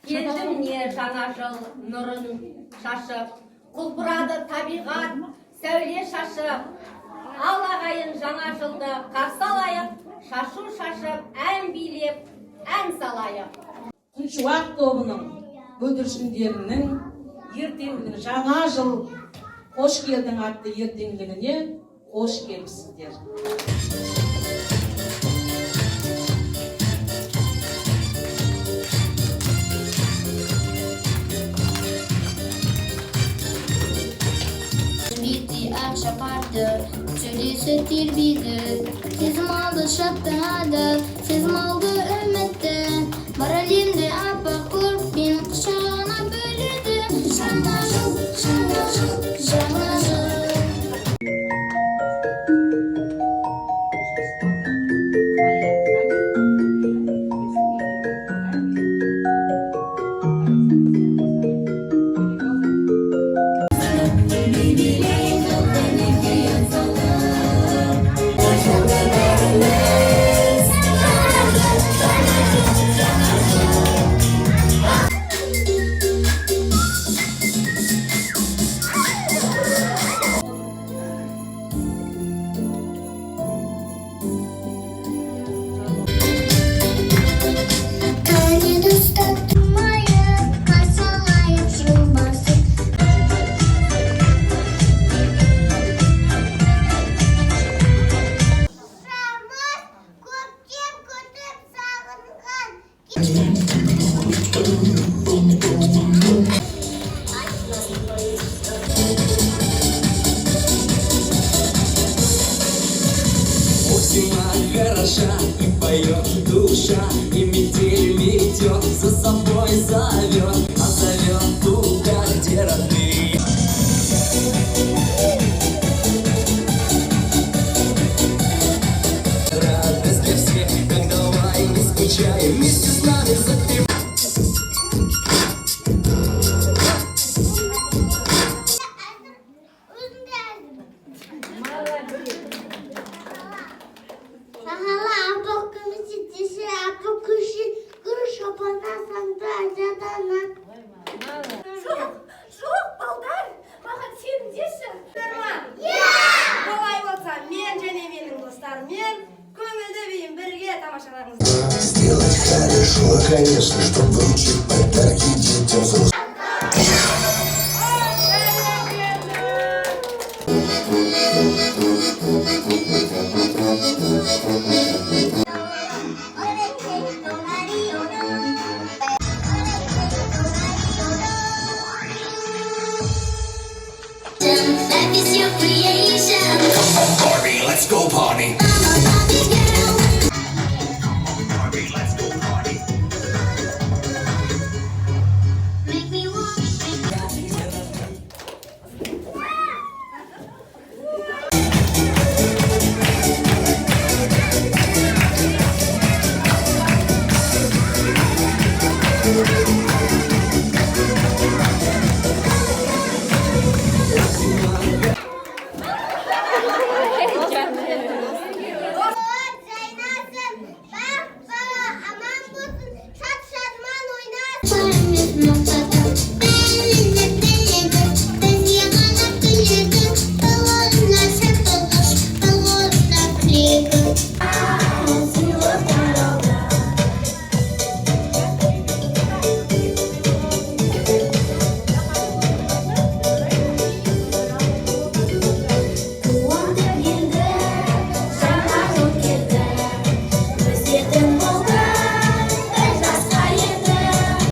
Geldim ne жаңа жыл nurun şaşıp, kulburadı tabiat, söyle şaşıp. Al ağayın жаңа жылды қарсы алайық, шашу шашып, ән билеп, ән салайық. Күншуақ тобының бүлдіршіндерінің ертеңгілігіне, жаңа жыл қош келдің атты ертеңгілігіне қош келіпсіздер. Şapardı, söylese terbiді, сезім алды шаттанады, сезім алды үмітті, бар әлемді аппақ көрпен құшағына бөледі. Жаңа жыл, жаңа жыл, жаңа жыл. Хороша и поет душа, и метель метет, за собой зовет, а зовет туда, где родные. Радость для всех, так давай не скучай, вместе с нами запивай. Жоқ, балдар, маған сен деші. Олай болса, мен және менің достарыммен көңілді биін бірге тамашалаймыз. Сделать хорошо, конечно, чтобы вручить подарки детям взрослым. Life is your creation. Come on, Barbie, let's go party. I'm a Barbie girl. Barbie, let's go party. Make me want.